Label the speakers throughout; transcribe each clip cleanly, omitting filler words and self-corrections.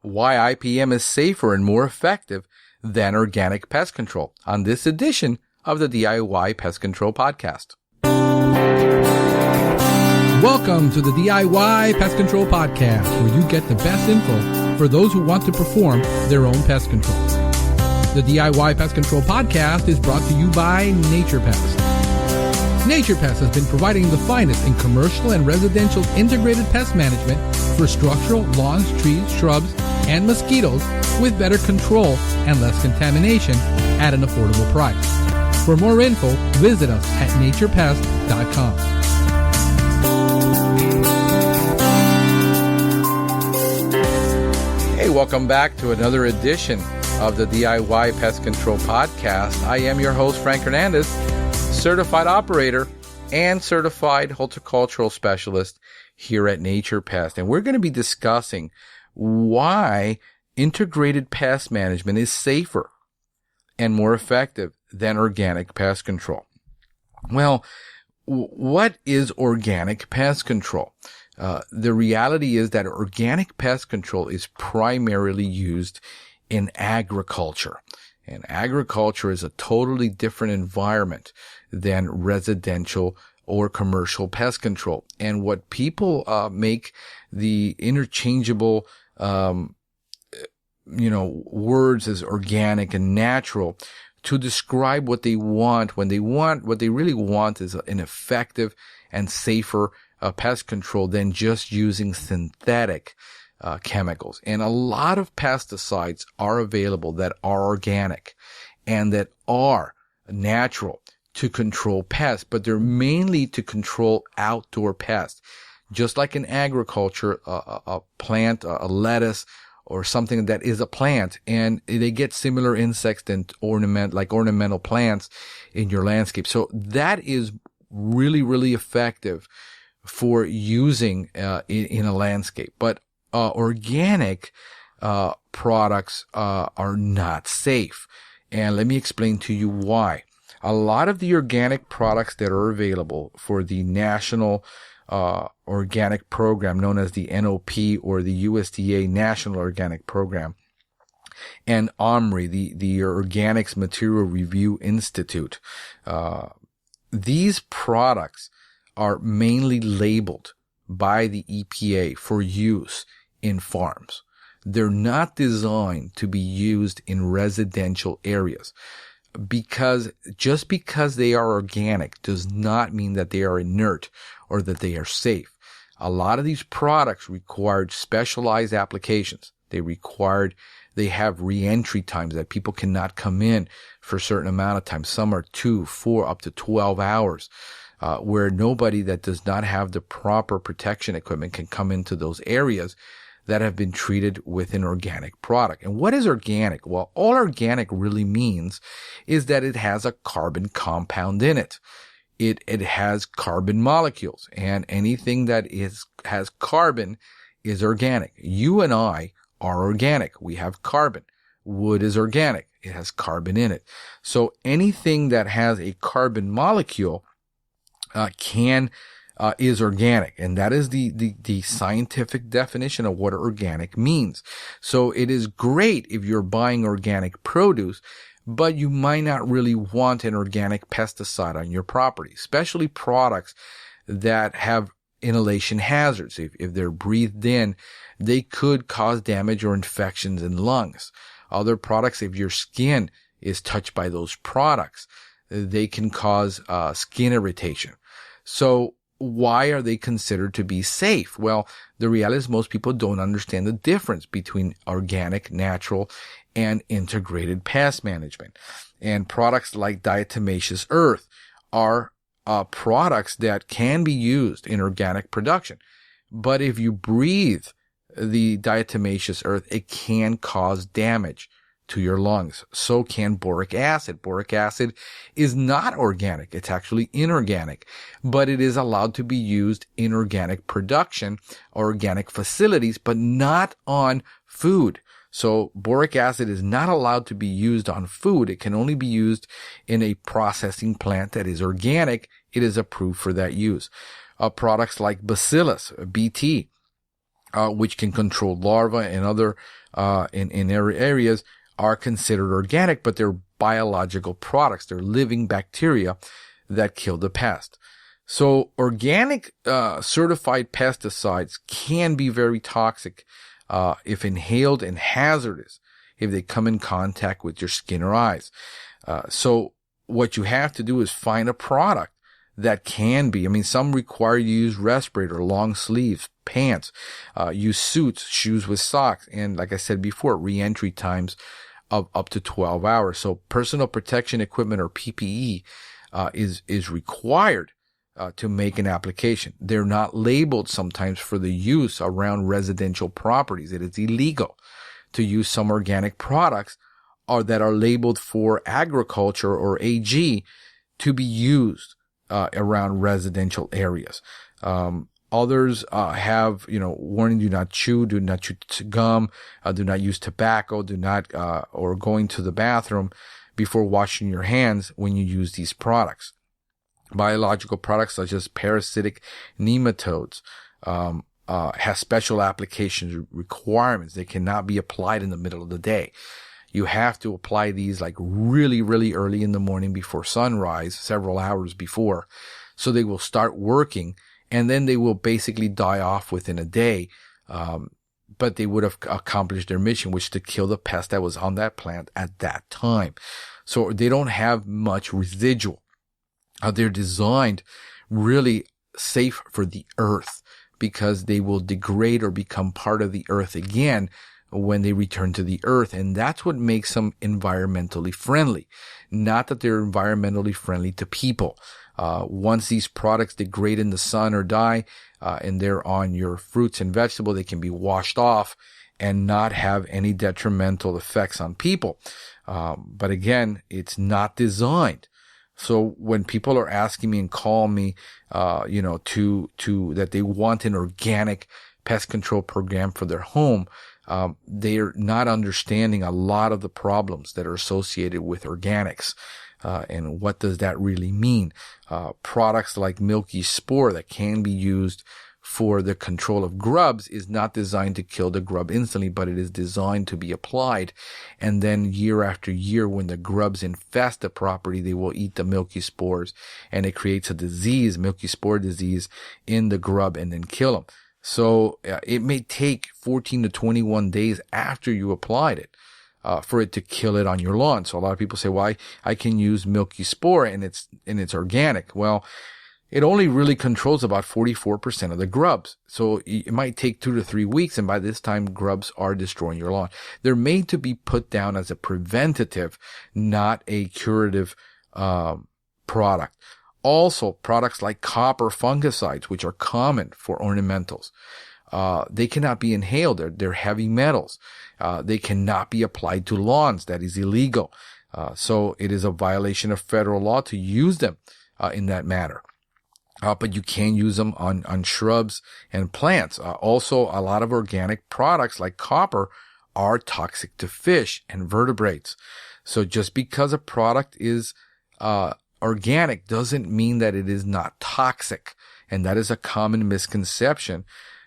Speaker 1: Why IPM is safer and more effective than organic pest control on this edition of the DIY Pest Control Podcast.
Speaker 2: Welcome to the DIY Pest Control Podcast, where you get the best info for those who want to perform their own pest control. The DIY Pest Control Podcast is brought to you by Nature Pest. Nature Pest has been providing the finest in commercial and residential integrated pest management for structural, lawns, trees, shrubs, and mosquitoes with better control and less contamination at an affordable price. For more info, visit us at naturepest.com.
Speaker 1: Hey, welcome back to another edition of the DIY Pest Control Podcast. I am your host, Frank Hernandez, certified operator and certified horticultural specialist here at Nature Pest. And we're going to be discussing why integrated pest management is safer and more effective than organic pest control. Well, what is organic pest control? The reality is that organic pest control is primarily used in agriculture. And agriculture is a totally different environment than residential or commercial pest control. And what people make the interchangeable words as organic and natural to describe what they want what they really want is an effective and safer pest control than just using synthetic chemicals. And a lot of pesticides are available that are organic and that are natural to control pests, but they're mainly to control outdoor pests. Just like in agriculture, a plant, a lettuce, or something that is a plant, and they get similar insects than ornamental plants in your landscape. So that is really, really effective for using in a landscape. But organic products are not safe. And let me explain to you why. A lot of the organic products that are available for the National Organic Program, known as the NOP or the USDA National Organic Program, and OMRI, the Organics Material Review Institute, these products are mainly labeled by the EPA for use in farms. They're not designed to be used in residential areas. Just because they are organic does not mean that they are inert or that they are safe. A lot of these products required specialized applications. They have re-entry times that people cannot come in for a certain amount of time. Some are 2, 4, up to 12 hours, where nobody that does not have the proper protection equipment can come into those areas that have been treated with an organic product. And what is organic? Well, all organic really means is that it has a carbon compound in it. It has carbon molecules, and anything that has carbon is organic. You and I are organic. We have carbon. Wood is organic. It has carbon in it. So anything that has a carbon molecule is organic, and that is the scientific definition of what organic means. So it is great if you're buying organic produce, but you might not really want an organic pesticide on your property, especially products that have inhalation hazards. If they're breathed in, they could cause damage or infections in lungs. Other products, if your skin is touched by those products, they can cause skin irritation. So why are they considered to be safe? Well, the reality is most people don't understand the difference between organic, natural, and integrated pest management. And products like diatomaceous earth are products that can be used in organic production. But if you breathe the diatomaceous earth, it can cause damage to your lungs. So can boric acid. Boric acid is not organic. It's actually inorganic, but it is allowed to be used in organic production, organic facilities, but not on food. So boric acid is not allowed to be used on food. It can only be used in a processing plant that is organic. It is approved for that use. Products like Bacillus, BT, which can control larvae and other in areas are considered organic, but they're biological products. They're living bacteria that kill the pest. So organic certified pesticides can be very toxic if inhaled, and hazardous if they come in contact with your skin or eyes. So what you have to do is find a product that can be, some require you to use respirator, long sleeves, pants, use suits, shoes with socks, and like I said before, re-entry times of up to 12 hours. So personal protection equipment, or PPE, is required to make an application. They're not labeled sometimes for the use around residential properties. It is illegal to use some organic products that are labeled for agriculture or AG to be used around residential areas. Others have, warning: do not chew gum, do not use tobacco, do not, or going to the bathroom before washing your hands when you use these products. Biological products such as parasitic nematodes have special application requirements. They cannot be applied in the middle of the day. You have to apply these like really, really early in the morning before sunrise, several hours before, so they will start working, and then they will basically die off within a day. But they would have accomplished their mission, which is to kill the pest that was on that plant at that time. So they don't have much residual. They're designed really safe for the earth, because they will degrade or become part of the earth again when they return to the earth. And that's what makes them environmentally friendly. Not that they're environmentally friendly to people. Once these products degrade in the sun or die, and they're on your fruits and vegetables, they can be washed off and not have any detrimental effects on people. But again, it's not designed. So when people are asking me and call me, that they want an organic pest control program for their home, they're not understanding a lot of the problems that are associated with organics. And what does that really mean? Products like Milky Spore that can be used for the control of grubs is not designed to kill the grub instantly, but it is designed to be applied. And then year after year, when the grubs infest the property, they will eat the milky spores, and it creates a disease, milky spore disease, in the grub, and then kill them. So it may take 14 to 21 days after you applied it for it to kill it on your lawn. So a lot of people say, well, I can use Milky Spore and it's organic. Well, it only really controls about 44% of the grubs. So it might take 2 to 3 weeks, and by this time, grubs are destroying your lawn. They're made to be put down as a preventative, not a curative product. Also, products like copper fungicides, which are common for ornamentals, they cannot be inhaled. They're heavy metals. They cannot be applied to lawns. That is illegal. So it is a violation of federal law to use them in that manner. But you can use them on shrubs and plants. Also, a lot of organic products like copper are toxic to fish and vertebrates. So just because a product is organic doesn't mean that it is not toxic. And that is a common misconception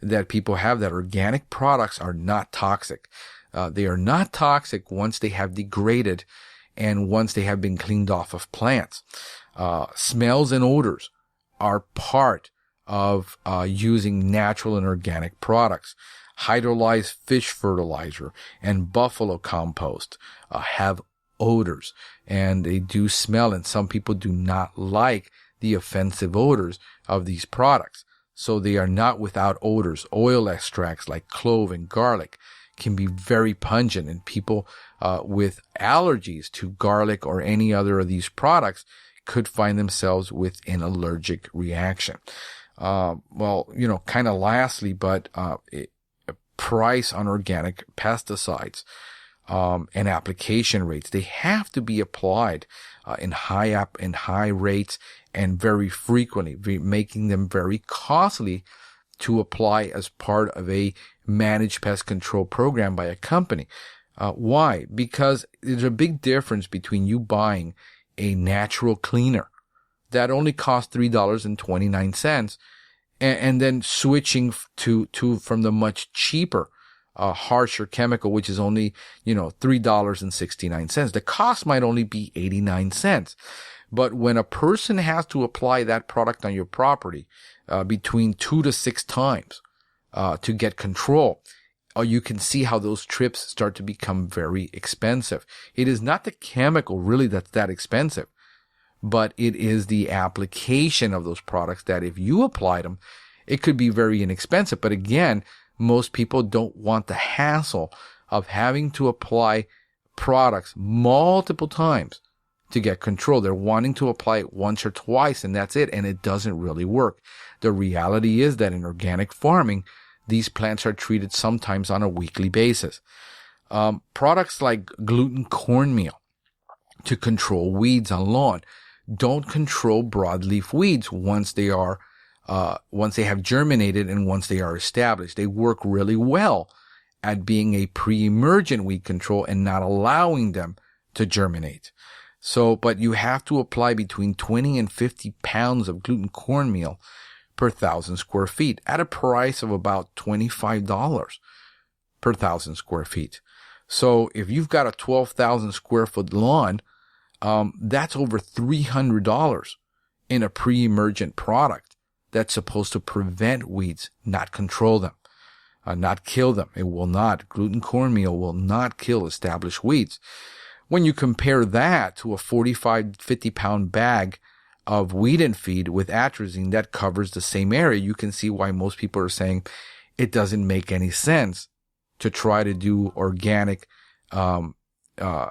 Speaker 1: that people have, that organic products are not toxic. They are not toxic once they have degraded and once they have been cleaned off of plants. Smells and odors are part of using natural and organic products. Hydrolyzed fish fertilizer and buffalo compost have odors, and they do smell, and some people do not like the offensive odors of these products. So they are not without odors. Oil extracts like clove and garlic can be very pungent, and people with allergies to garlic or any other of these products could find themselves with an allergic reaction. Kind of lastly, but price on organic pesticides and application rates. They have to be applied in high rates and very frequently, making them very costly to apply as part of a managed pest control program by a company. Why? Because there's a big difference between you buying a natural cleaner that only costs $3.29 and then switching from the much cheaper harsher chemical, which is only, $3.69. The cost might only be 89 cents. But when a person has to apply that product on your property, between 2 to 6 times, to get control, you can see how those trips start to become very expensive. It is not the chemical really that's that expensive, but it is the application of those products that if you applied them, it could be very inexpensive. But again, most people don't want the hassle of having to apply products multiple times to get control. They're wanting to apply it once or twice and that's it. And it doesn't really work. The reality is that in organic farming, these plants are treated sometimes on a weekly basis. Products like gluten cornmeal to control weeds on lawn don't control broadleaf weeds once they have germinated and once they are established. They work really well at being a pre-emergent weed control and not allowing them to germinate. But you have to apply between 20 and 50 pounds of gluten cornmeal per 1,000 square feet at a price of about $25 per 1,000 square feet. So if you've got a 12,000 square foot lawn, that's over $300 in a pre-emergent product that's supposed to prevent weeds, not control them, not kill them. It will not. Gluten cornmeal will not kill established weeds. When you compare that to a 45, 50 pound bag of weed and feed with atrazine that covers the same area, you can see why most people are saying it doesn't make any sense to try to do organic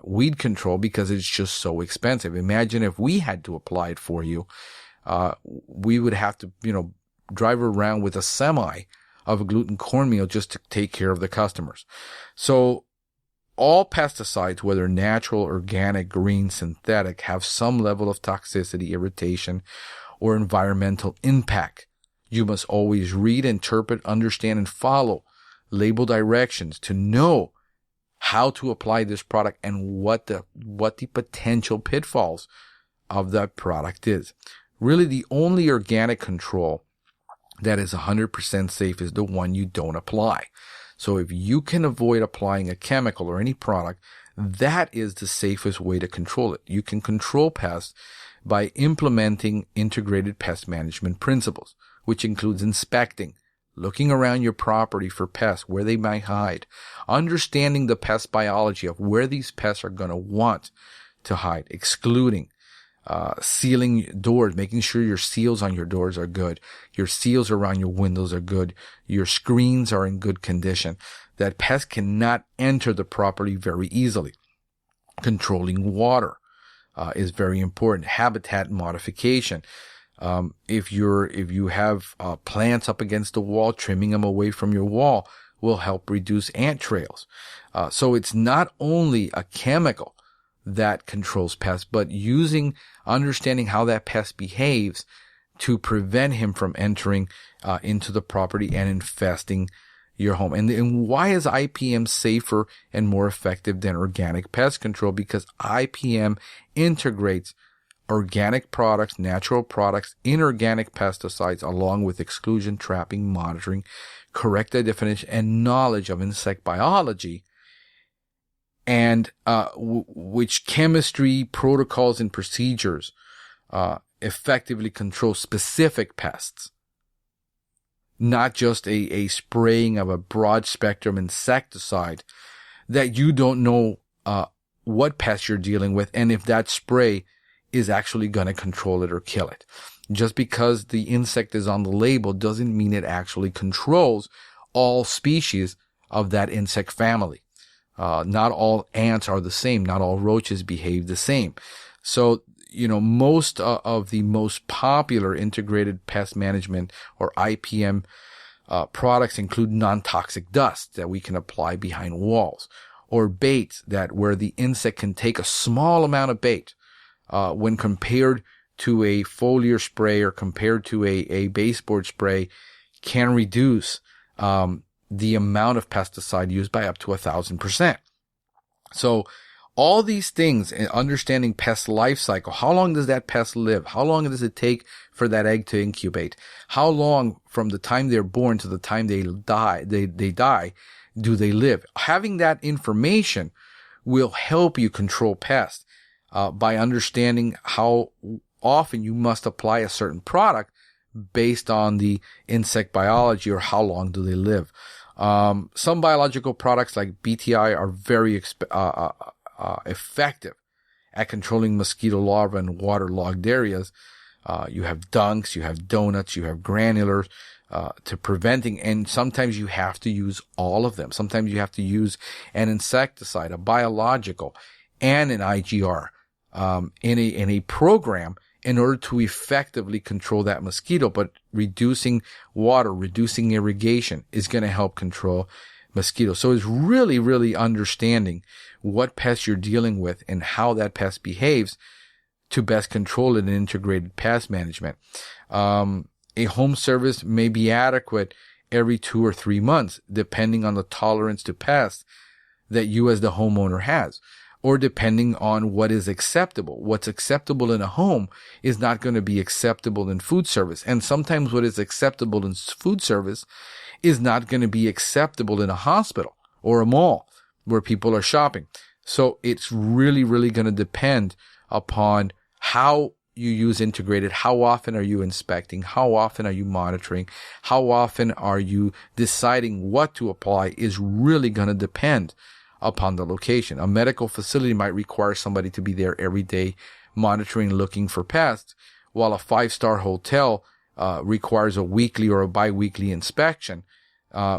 Speaker 1: weed control because it's just so expensive. Imagine if we had to apply it for you. We would have to, drive around with a semi of gluten cornmeal just to take care of the customers. So all pesticides, whether natural, organic, green, synthetic, have some level of toxicity, irritation, or environmental impact. You must always read, interpret, understand, and follow label directions to know how to apply this product and what the potential pitfalls of that product is. Really, the only organic control that is 100% safe is the one you don't apply. So if you can avoid applying a chemical or any product, that is the safest way to control it. You can control pests by implementing integrated pest management principles, which includes inspecting, looking around your property for pests, where they might hide, understanding the pest biology of where these pests are going to want to hide, excluding, sealing doors, making sure your seals on your doors are good, your seals around your windows are good, your screens are in good condition, that pests cannot enter the property very easily. Controlling water is very important. Habitat modification. If you have plants up against the wall, trimming them away from your wall will help reduce ant trails. So it's not only a chemical that controls pests, but understanding how that pest behaves to prevent him from entering into the property and infesting your home. And why is IPM safer and more effective than organic pest control? Because IPM integrates organic products, natural products, inorganic pesticides, along with exclusion, trapping, monitoring, correct definition, and knowledge of insect biology, and which chemistry, protocols, and procedures effectively control specific pests, not just a spraying of a broad spectrum insecticide that you don't know what pest you're dealing with and if that spray is actually going to control it or kill it. Just because the insect is on the label doesn't mean it actually controls all species of that insect family. Not all ants are the same. Not all roaches behave the same. So, most of the most popular integrated pest management or IPM products include non-toxic dust that we can apply behind walls, or baits where the insect can take a small amount of bait, when compared to a foliar spray or compared to a baseboard spray, can reduce the amount of pesticide used by up to 1,000%. So all these things, understanding pest life cycle, how long does that pest live? How long does it take for that egg to incubate? How long from the time they're born to the time they die do they live? Having that information will help you control pests by understanding how often you must apply a certain product based on the insect biology or how long do they live. Some biological products like BTI are very effective at controlling mosquito larvae in waterlogged areas. You have dunks, you have donuts, you have granulars, to preventing, and sometimes you have to use all of them. Sometimes you have to use an insecticide, a biological, and an IGR, in a program in order to effectively control that mosquito. But reducing water, reducing irrigation is going to help control mosquitoes. So it's really, really understanding what pest you're dealing with and how that pest behaves to best control it in integrated pest management. A home service may be adequate every 2 or 3 months, depending on the tolerance to pests that you as the homeowner has, or depending on what is acceptable. What's acceptable in a home is not going to be acceptable in food service. And sometimes what is acceptable in food service is not going to be acceptable in a hospital or a mall where people are shopping. So it's really, really going to depend upon how you use integrated. How often are you inspecting? How often are you monitoring? How often are you deciding what to apply is really going to depend upon the location. A medical facility might require somebody to be there every day monitoring, looking for pests, while a 5-star hotel requires a weekly or a bi-weekly inspection,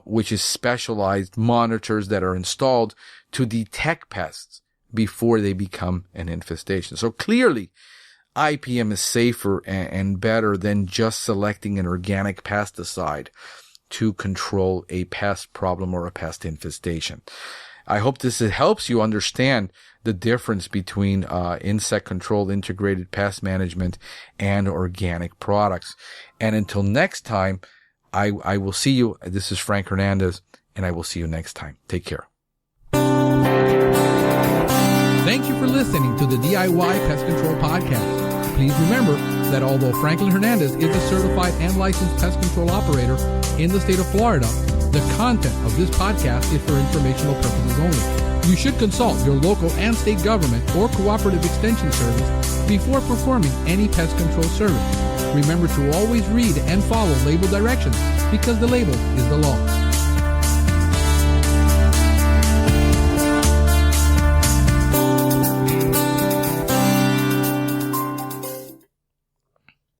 Speaker 1: which is specialized monitors that are installed to detect pests before they become an infestation. So clearly, IPM is safer and better than just selecting an organic pesticide to control a pest problem or a pest infestation. I hope this helps you understand the difference between insect control, integrated pest management, and organic products. And until next time, I will see you. This is Frank Hernandez, and I will see you next time. Take care.
Speaker 2: Thank you for listening to the DIY Pest Control Podcast. Please remember that although Franklin Hernandez is a certified and licensed pest control operator in the state of Florida, the content of this podcast is for informational purposes only. You should consult your local and state government or cooperative extension service before performing any pest control service. Remember to always read and follow label directions because the label is the law.